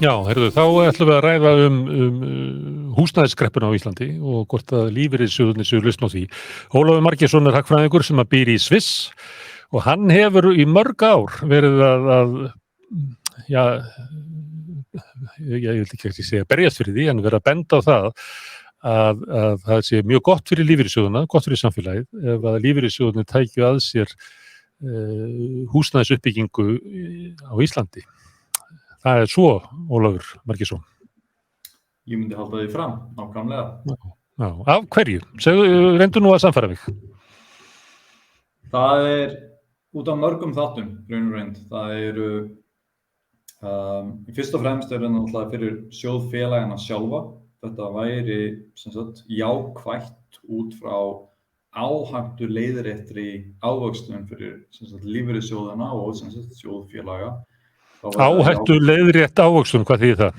Já, heyrðu, þá ætlum við að ræða húsnæðiskreppuna á Íslandi og hvort að lífeyrissjóðirnir séu lausn á því. Ólafur Margeirsson hagfræðingur sem að býr í Sviss og hann hefur í mörg ár verið já, ég vil ekki segja berjast fyrir því, en verið að benda á það að það sé mjög gott fyrir lífeyrissjóðina, gott fyrir samfélagið, ef að lífeyrissjóðirnir tækju að sér húsnæðisuppbyggingu á Íslandi. Það svo, Ólafur Margeirsson. Ég myndi halda því fram, nákvæmlega. Já, af hverju? Reyndu nú að sannfæra mig. Það út af mörgum þáttum, reynd. Það fyrst og fremst það náttúrulega fyrir sjóðfélagana sjálfa. Þetta væri jákvætt út frá áhættu leiðréttri ávöxtun fyrir lífeyrissjóðana og sjóðfélaga. Áhættu leiðrétt ávöxtun, hvað þýðir það?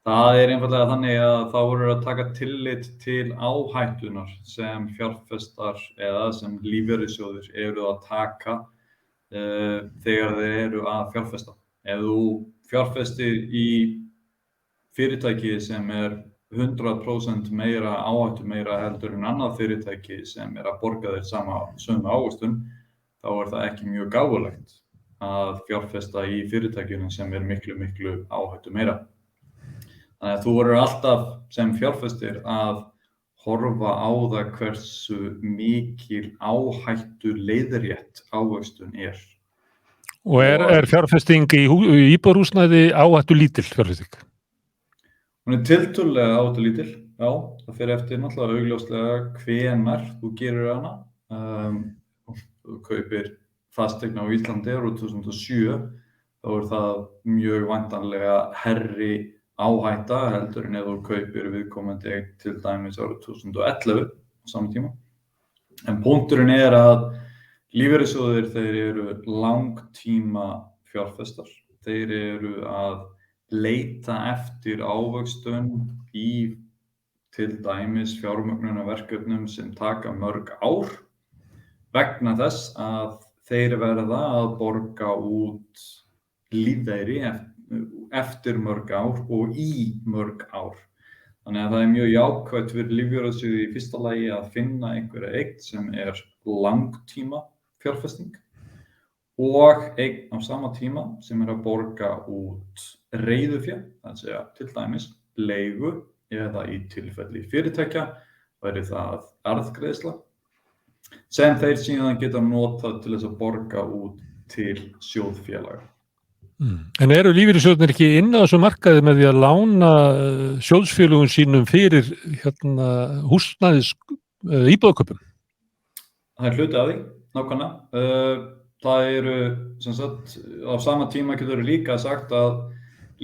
Það einfaldlega þannig að það voru að taka tillit til áhættunar sem fjárfestar eða sem lífeyrissjóðir eru að taka þegar þeir eru að fjárfesta. Ef þú fjárfestir í fyrirtæki sem 100% meira áhættu meira heldur en annað fyrirtæki sem að borga þér sömu ávöxtun, þá það ekki mjög gáfulegt að fjárfesta í fyrirtækjunum sem miklu áhættu meira. Þannig að þú verður alltaf sem fjárfestir að horfa á það hversu mikil áhættu leiðrétt ávöxtun Og fjárfesting í íbúðarhúsnæði áhættu lítil fjárfesting? Hún tiltölulega áhættu lítil, já. Það fer eftir náttúrulega augljóslega hvenær þú gerir hana. Þú kaupir fasteign á Íslandi árið 2007, þá það mjög væntanlega herri áhætta heldur en ef þú kaupir viðkomandi eign til dæmis árið 2011 á sama tíma. En punkturinn að lífeyrissjóðir þeir eru langtíma fjárfestar. Þeir eru að leita eftir ávöxtun í til dæmis fjármögnunarverkefnum sem taka mörg ár vegna þess að þeir verða að borga út lífeyri eftir mörg ár og í mörg ár. Þannig að það mjög jákvætt fyrir lífeyrissjóði í fyrsta lagi að finna einhverja eign sem langtíma fjárfesting og eign á sama tíma sem að borga út reiðufé, til dæmis leigu eða í tilfelli fyrirtækja væri það arðgreiðsla sem þeir síðan geta notað til þess að borga út til sjóðfélaga. En eru lífeyrissjóðirnir ekki inn á þessu markaði með því að lána sjóðsfélögum sínum fyrir húsnæðis íbúðarkaupum? Það hluti af því, nákvæmlega. Það á sama tíma getur líka sagt að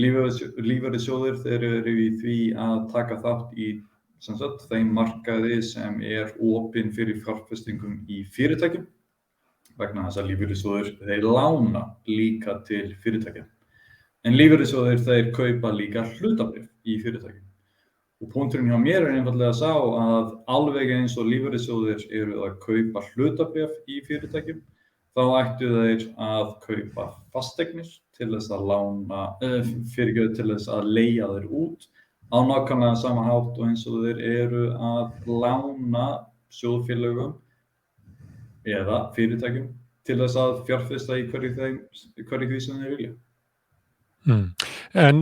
lífeyrissjóðir þeir eru í því að taka þátt í þeim markaði sem opinn fyrir fjárfestingum í fyrirtækjum vegna þess að lífeyrissjóðir þeir lána líka til fyrirtækja. En lífeyrissjóðir þeir kaupa líka hlutabréf í fyrirtækjum. Og punkturinn hjá mér einfaldlega sá að alveg eins og lífeyrissjóðir eru að kaupa hlutabréf í fyrirtækjum, þá ættu þeir að kaupa fasteignir til þess að leigja þeir út á nákvæmlega sama hátt og eins og þeir eru að lána sjóðfélögum eða fyrirtækjum til þess að fjárfesta í hverju því sem þeir vilja. En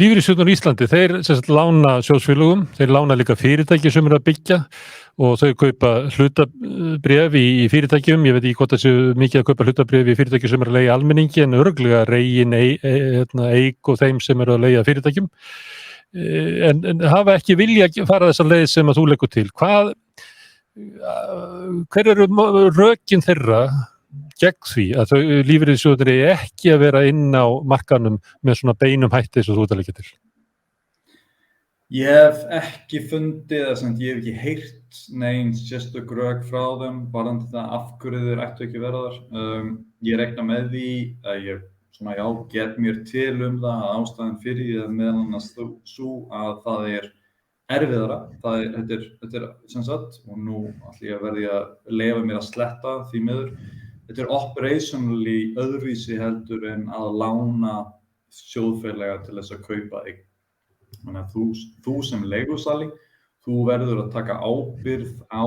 lífeyrissjóðirnir í Íslandi, þeir lána sjóðsfélögum, þeir lána líka fyrirtæki sem eru að byggja og þau kaupa hlutabréf í fyrirtækjum. Ég veit ekki hvort það séu mikið að kaupa hlutabréf í fyrirtæki sem eru að leigja almenningi en örugglega reygin eik og þeim sem eru að leigja fyrirtækjum. En hafa ekki vilja fara þessa leið sem að þú leggur til. Hver eru rökin þeirra gegn því að þau lífeyrissjóðirnir eigi ekki að vera inn á markanum með svona beinum hætti eins og þú ert að leggja til? Ég hef ekki fundið ég hef ekki heyrt nein sérstök rök frá þeim varðandi það af hverju þeir ættu ekki vera þar. Ég reikna með því að ég get mér til það að ástæðan fyrir því að meðal annars sú að það erfiðara. Þetta og nú ætla ég að verði að leyfa mér að sletta því miður. Þetta operationally öðruvísi heldur en að lána sjóðfélaga til þess að kaupa eign. Þannig að þú sem leigusali, þú verður að taka ábyrgð á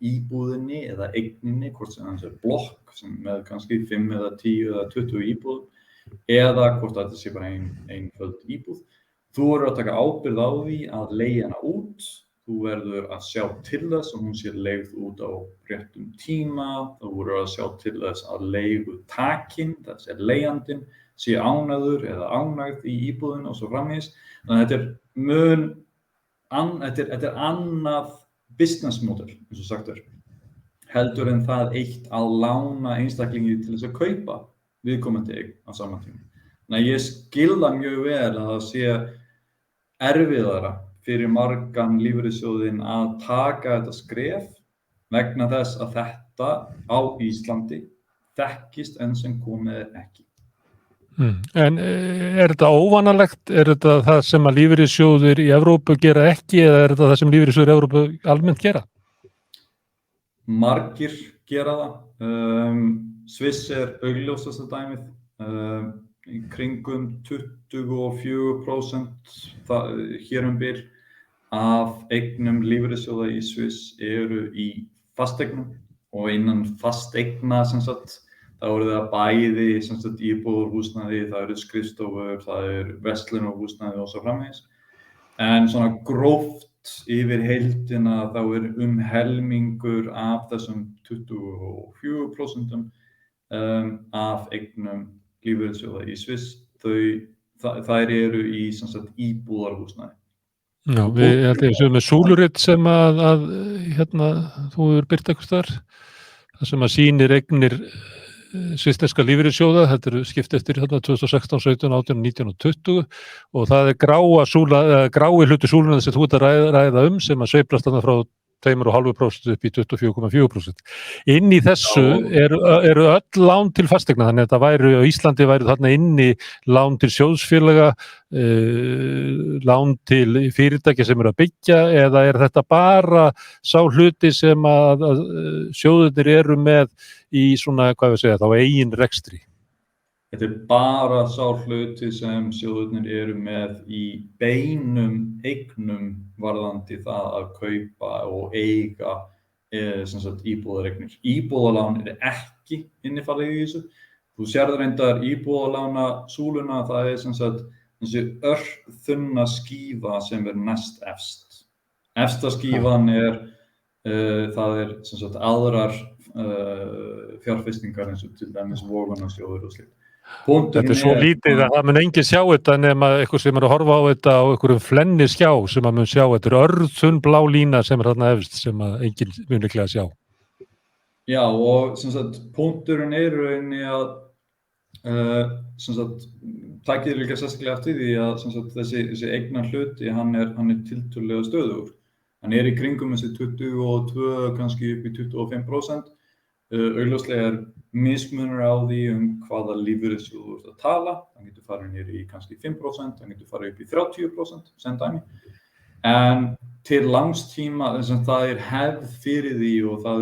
íbúðinni eða eigninni, hvort sem það er blokk sem með kannski 5 eða 10 eða 20 íbúðum, eða hvort þetta sé bara einföld íbúð. Þú verður að taka ábyrgð á því að leigja hana út. Þú verður að sjá til þess að hún sé leigð út á réttum tíma. Þú verður að sjá til þess að leigutakinn, þessi leigjandinn, sé ánægður eða ánægð í íbúðinni og svo framvegis. Þannig að þetta er annað business model, eins og sagt er, heldur en það eitt að lána einstaklingi til þess að kaupa viðkomandi eign á sama tíma. Þannig að ég skil það mjög vel að það sé erfiðara fyrir margan lífeyrissjóðinn að taka þetta skref vegna þess að þetta á Íslandi þekkist enn sem komið ekki. En er þetta óvanalegt? Er þetta það sem að lífeyrissjóðir í Evrópu gera ekki eða er þetta það sem lífeyrissjóðir í Evrópu almennt gera? Margir gera það. Sviss er augljósasta dæmið. Í kringum 24% hér bil af eignum lífeyrissjóða í Sviss eru í fasteignum og innan fasteigna sem sagt þá eru það bæði sem sagt íbúðarhúsnæði, það eru skrifstofur, það eru verslunarhúsnæði og svo framvegis. En svona gróft yfir heildina þá er helmingur af þessum 24% af eignum lífeyrissjóða í Sviss, þær eru í sem sagt íbúðarhúsnæði. Já, ég held að ég séu með súlurit sem að þú hefur birt einhvers staðar, það sem að sýnir eignir svissneska lífeyrissjóða, þetta eru skipt eftir 2016, 17, 18, 19 og 20 og það er grái hluti súlunnar sem þú ert að ræða sem að sveiflast þarna frá 2,5% upp í 24,4%. Inn í þessu eru öll lán til fasteigna, þannig að á Íslandi væru þarna inni lán til sjóðsfélaga, lán til fyrirtækja sem eru að byggja, eða er þetta bara sá hluti sem að sjóðirnir eru með í svona, hvað við segja, þá eigin rekstri? Þetta er bara sá hluti sem sjóðirnir eru með í beinum eignum varðandi það að kaupa og eiga sem sagt íbúðareignir. Íbúðalán er ekki innifalið í þessu. Þú sérð reyndar íbúðalána súluna, það er sem sagt þessi örþunna skífa sem er næst efst. Efsta skífan það er sem sagt aðrar fjárfestingar eins og til dæmis vogunarsjóður og slíkt. Þetta er svo lítið að það mun enginn sjá þetta nema eitthvað sem er að horfa á þetta á einhverjum flenniskjá sem að mun sjá. Þetta er örþunn blá lína sem er þarna efst sem að enginn mun líklega sjá. Já, og sem sagt punkturinn er rauninni að sem sagt takið líka sérstaklega eftir því að sem sagt þessi eignar hluti hann er tiltölulega stöðugur. Hann er í kringum þessi 22, kannski upp í 25%. Augljóslega er mismunur á því hvaða lífeyrissjóð þú ert að tala. Það getur farið niður í kannski 5%, það getur farið upp í 30% sem dæmi. En til langs tíma, það er hefð fyrir því og það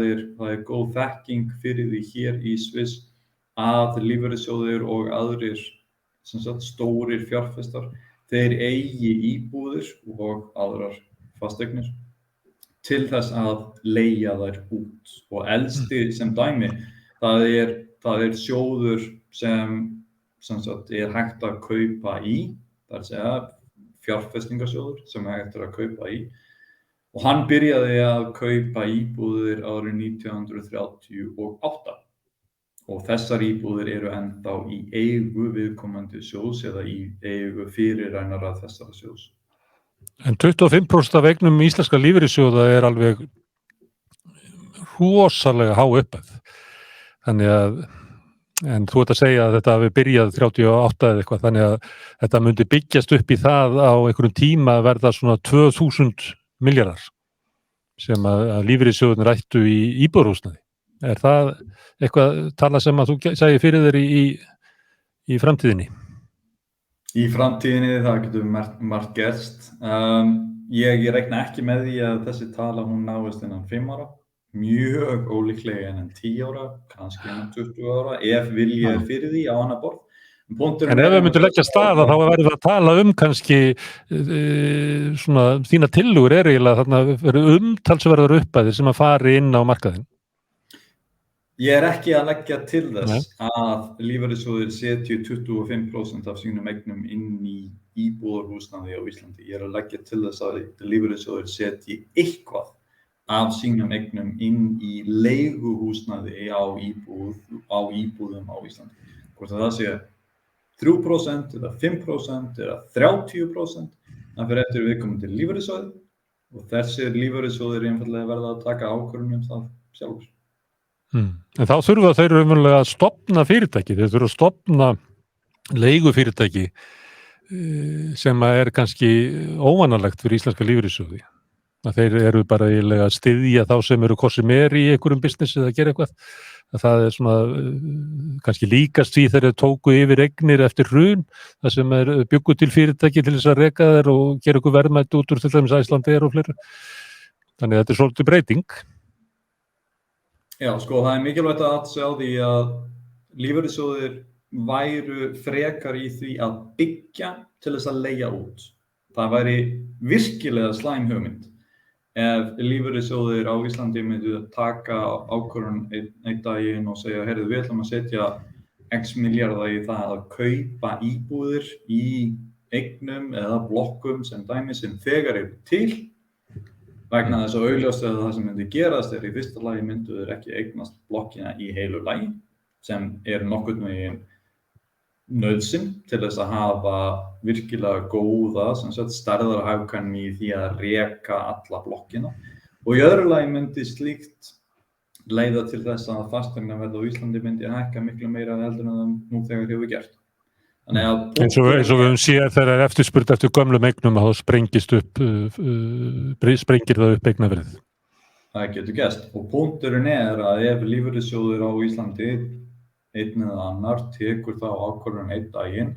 er góð þekking fyrir því hér í Sviss að lífeyrissjóðir og aðrir sem sagt stórir fjárfestar, þeir eigi íbúðir og aðrar fasteignir til þess að leigja þær út. Og elsti sem dæmi, það er sjóður sem sagt hægt að kaupa í, það er að segja fjárfestingarsjóður sem hægt að kaupa í. Og hann byrjaði að kaupa íbúðir árið 1938. Og þessar íbúðir eru ennþá í eigu viðkomandi sjóðs eða í eigu fyrirrænara þessara sjóðs. En 25% af eignum íslenska lífeyrissjóða er alveg rosalega há upphæð. Þannig að, en þú ert að segja að þetta hafi byrjað 38 eða eitthvað, þannig að þetta myndi byggjast upp í það á einhverjum tíma að verða svona 2000 milljarðar sem að lífeyrissjóðin rættu í íbúðarhúsnæði. Er það eitthvað tala sem að þú segir fyrir þér í framtíðinni? Í framtíðinni það getur margt gerst. Ég reikna ekki með því að þessi tala hún náist innan 5 ára. Mjög ólíklega innan 10 ára, kannski innan 20 ára, ef vilji er fyrir því á annað borð. En ef við myndum leggja stað þá verðum við að tala kannski svona þína tillögur eiginlega þarna verður umtalsverðar upphæðir sem að fari inn á markaðinn. Ég ekki að leggja til þess að lífeyrissjóðir setji 25% af sínum eignum inn í íbúðarhúsnæði á Íslandi. Ég að leggja til þess að lífeyrissjóðir setji eitthvað af sínum eignum inn í leiguhúsnæði á íbúðum á Íslandi. Hvort það sé 3% eða 5% eða 30%, það fer eftir viðkomandi lífeyrissjóði og þessir lífeyrissjóðir einfaldlega verða að taka ákvörðun það sjálfur. En þá þurfa þeir raunverulega að stofna fyrirtæki, þeir þurfa að stofna leigufyrirtæki sem er kannski óvanalegt fyrir íslenska lífeyrissjóði. Þeir eru bara eiginlega að styðja þá sem eru hvort sem í einhverjum business eða gera eitthvað. Það er svona kannski líkast því þeir tóku yfir eignir eftir hrun, það sem bjuggu til fyrirtæki til þess að reka þær og gera eitthvað verðmætt út úr til dæmis Icelandair og fleira. Þannig að þetta er svolítið breyting. Já, sko, það er mikilvægt að átta sig á því að lífeyrissjóðir væru frekar í því að byggja til þess að leigja út. Það væri virkilega slæm hugmynd ef lífeyrissjóðir á Íslandi myndu taka ákvörðun einn daginn og segja, heyrðu, við ætlum að setja x milljarða í það að kaupa íbúðir í eignum eða blokkum sem dæmi sem þegar eru til. Vegna þess að augljóst að það sem myndi gerast í fyrsta lagi myndu þeir ekki eignast blokkina í heilu lagi sem nokkurn veginn nauðsyn til þess að hafa virkilega góða stærðarhagkvæmni í því að reka alla blokkina og í öðru lagi myndi slíkt leiða til þess að fasteignaverð á Íslandi myndi hækka miklu meira heldur en það nú þegar hefur gert. Eins og við höfum séð þegar eftirspurn eftir gömlum eignum að þá sprengir það upp eignaverðið. Það getur gerst og punkturinn að ef lífeyrissjóður á Íslandi einn eða annar tekur þá ákvörðun einn daginn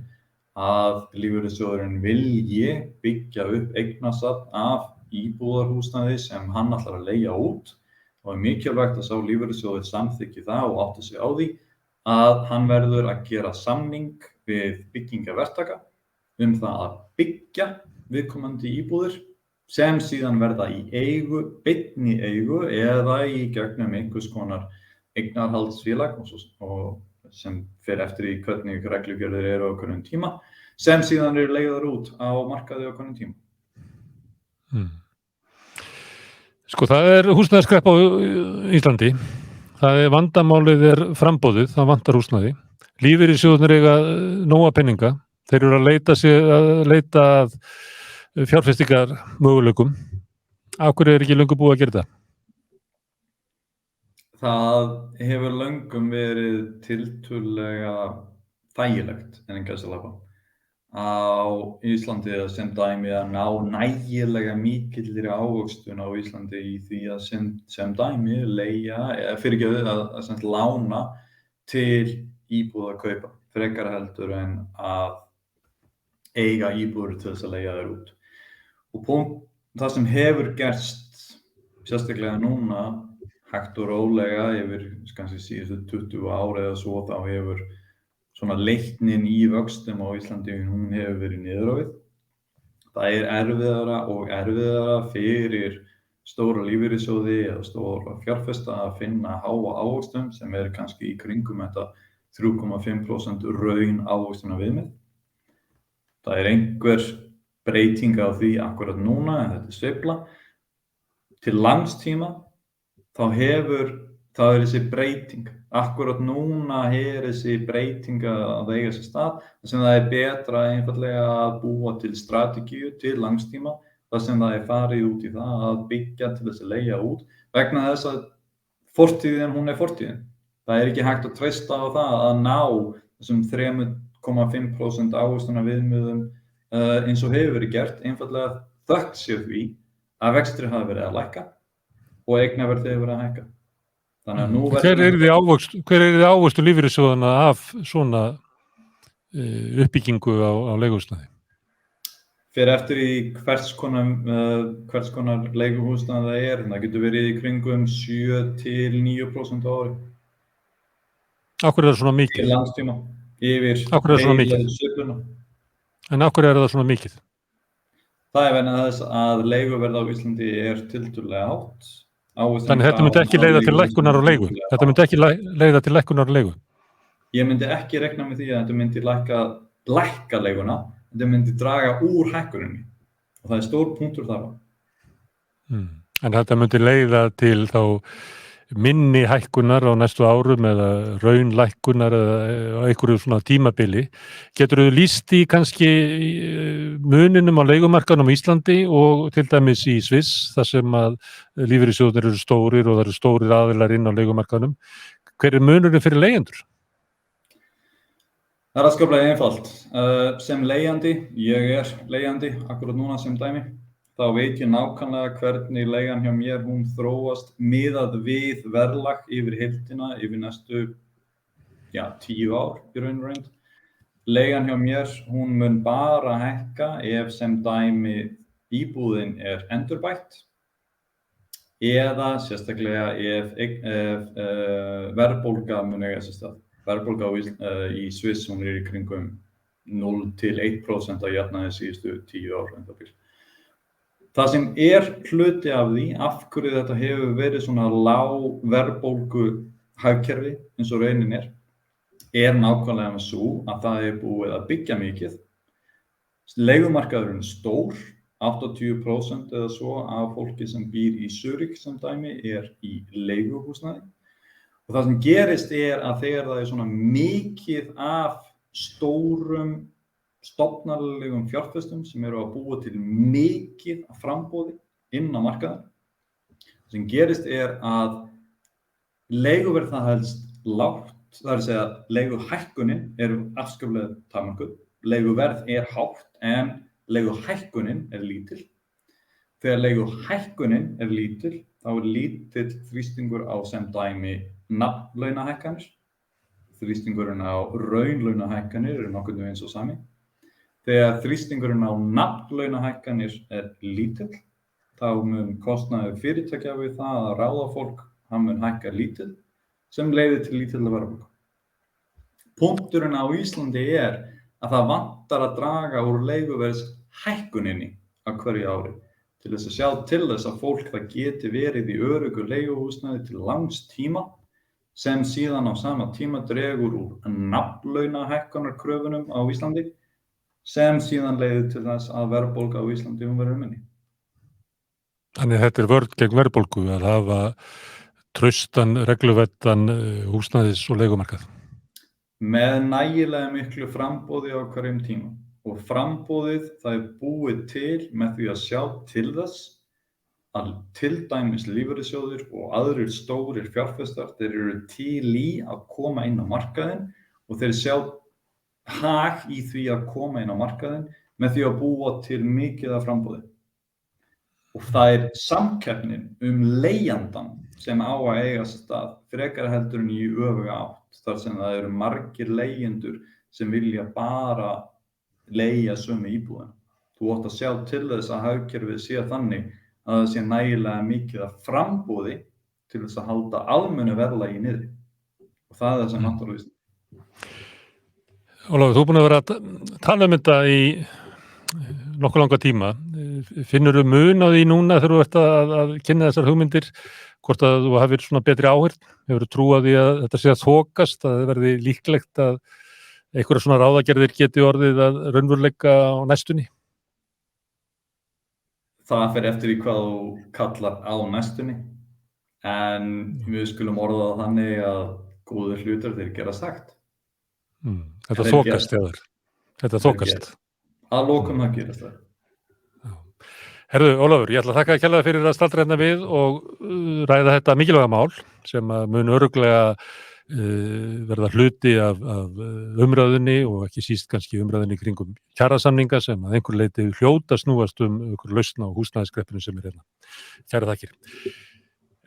að lífeyrissjóðurinn vilji byggja upp eignasafn af íbúðarhúsnæði sem hann ætlar að leigja út og mikilvægt að sá lífeyrissjóður samþykki það og átti sig á því að hann verður að gera samning við byggingaverktaka það að byggja viðkomandi íbúðir sem síðan verða í beinni eigu eða í gegnum einhvers konar eignarhaldsfélag og sem fer eftir í hvernig reglugerðir eru á hverjum tíma sem síðan eru leigðar út á markaði á hverjum tíma. Sko það er húsnæðiskreppa á Íslandi. Það er vandamálið frambóðið, það vantar húsnæði. Lífeyrissjóðirnir eiga nóga peninga. Þeir eru að leita að fjárfestingar möguleikum. Af hverju ekki löngu búið að gera það? Það hefur löngum verið tiltölulega þægilegt á Íslandi sem dæmi að ná nægilega mikilli ávöxtun á Íslandi í því að sem dæmi að lána til íbúðakaupa frekar heldur en að eiga íbúðir til þess að leigja þær út. Og það sem hefur gerst sérstaklega núna hægt og rólega yfir kannski síðustu 20 ár eða svo þá hefur svona leiknin í vöxtum á Íslandi hún hefur verið niður á við. Það erfiðara og erfiðara fyrir stóra lífeyrissjóði eða stóra fjárfesta að finna háa ávöxtun sem kannski í kringum þetta 3,5% raun ávöxtunar viðmið. Það einhver breyting á því akkurat núna en þetta sveifla. Til langs tíma þá það þessi breyting. Akkurat núna þessi breyting að eiga sér stað þar sem það betra einfaldlega að búa til strategíu til langstíma þar sem það farið út í það að byggja til þess að leigja út vegna þess að fortíðin hún fortíðin. Það ekki hægt að treysta á það að ná þessum 3,5% ávöxtunar viðmiðum eins og hefur verið gert einfaldlega þökk sér því að vextir hafa verið að lækka og eignaverð hefur verið að hækka. Hver er ávöxtun lífeyrissjóðanna af svona uppbyggingu á leiguhúsnæði? Fer eftir í hvers konar leiguhúsnæði það það getur verið í kringum 7 til 9% á ári. Af hverju það svona mikið? Til langs tíma. yfir Af hverju er svona mikið? heilu sveifluna. En af hverju er það svona mikið? Það vegna þess að leiguverð á Íslandi er tiltölulega hátt. Þannig þetta myndi ekki leiða til lækkunar á leigu. Þetta myndi ekki leiða til lækkunar á leigu. Ég myndi ekki reikna með því að þetta myndi lækka leiguna, þetta myndi draga úr hækkuninni. Og það er stór punktur þar á. En þetta myndi leiða til þá minni hækkunar á næstu árum eða raunlækkunar eða einhverju svona tímabili. Geturðu lýst í kannski muninum á leigumarkaðnum á Íslandi og til dæmis í Sviss, þar sem að lífeyrissjóðir eru stórir og það eru stórir aðilar inn á leigumarkaðnum. Hver er munurinn fyrir leigjendur? Það er afskaplega einfalt. Sem leigjandi, ég er leigjandi akkurat núna sem dæmi, þá veit ég nákvæmlega hvernig leigan hjá mér hún þróast miðað við verðlag yfir heildina yfir næstu 10 ár í raun og reynd. Leigan hjá mér hún mun bara hækka ef sem dæmi íbúðin er endurbætt eða sérstaklega ef verðbólga mun eiga sér stað. Verðbólga í Sviss hún er í kringum 0–1% að jafnaði síðustu 10 ár. Það sem er hluti af því, af hverju þetta hefur verið svona lág verðbólgu hagkerfi eins og raunin er nákvæmlega svo að það er búið að byggja mikið. Leigumarkaðurinn stór, 80% eða svo af fólki sem býr í Zurich sem dæmi er í leiguhúsnæði. Og það sem gerist er að þegar það er svona mikið af stórum stofnanalegum fjárfestum sem eru að búa til mikið af framboði inn á markaðinn. Það sem gerist er að leiguverð það helst lágt, það er að segja leiguhækkunin er afskaplega takmörkuð. Leiguverð er hátt en leiguhækkunin er lítil. Þegar leiguhækkunin er lítil, þá er lítill þrýstingur á sem dæmi nafnlaunahækkanir. Þrýstingurinn á raunlaunahækkanir er nokkuð eins og sami. Þegar þrýstingurinn á nafnlaunahækkanir er lítill, þá mun kostnaður fyrirtækja við það að ráða fólk, hann mun hækka lítill, sem leiðir til lítilla verðbólgu. Punkturinn á Íslandi er að það vantar að draga úr leiguverðshækkuninni á hverju ári til þess að sjá til þess að fólk það geti verið í öruggu leiguhúsnæði til langs tíma sem síðan á sama tíma dregur úr nafnlaunahækkunarkröfunum á Íslandi sem síðan leiðir til þess að verðbólga á Íslandi verður minni. Þannig þetta er vörn gegn verðbólgu að hafa traustan, regluvettan húsnæðis- og leigumarkað. Með nægilega miklu framboði á hverjum tíma. Og framboðið það er búið til með því að sjá til þess að til dæmis lífeyrissjóðir og aðrir stórir fjárfestar þeir eru til í að koma inn á markaðinn og þeir sjá hag í því að koma inn á markaðinn með því að búa til mikið af framboði. Og það er samkeppnin leigjandann sem á að eiga sér stað frekar heldur en í öfuga átt þar sem það eru margir leigjendur sem vilja bara leigja sömu íbúðina. Þú átt að sjá til þess að hagkerfið sé þannig að það sé nægilega mikið af framboði til þess að halda almennu verðlagi niðri. Og það er það sem vantar á Íslandi. Ólafur, þú er búin að vera að tala þetta í nokkuð langa tíma. Finnurðu mun á því núna þegar þú ert að kynna þessar hugmyndir, hvort að þú hafir svona betri áheyrn? Hefurðu trú á því að þetta sé að þokast, að það verði líklegt að einhverja svona ráðagerðir geti orðið að raunveruleika á næstunni? Það fer eftir í hvað þú kallar á næstunni, en við skulum orða það þannig að góðir hlutir þeir gera sagt. Þetta þokast, jáður. Þetta þokast. Að lokum það gerast það. Herðu, Ólafur, ég ætla að þakka þér kærlega fyrir að staldra hérna við og ræða þetta mikilvæga mál sem mun örugglega verða hluti af umræðunni og ekki síst kannski umræðunni kringum kjarasamninga sem að einhver leyti hljóta snúast einhver lausn á húsnæðiskreppinu sem er hérna. Kæra þakkir.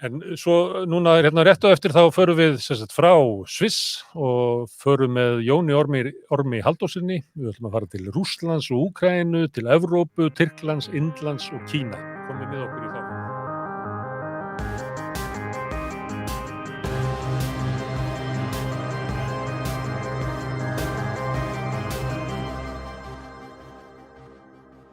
En svo núna hérna rétt á eftir þá förum við frá Sviss og förum með Jóni Ormi Halldórssyni. Við ætlum að fara til Rússlands og Úkraínu, til Evrópu, Tyrklands, Indlands og Kína. Komið með okkur í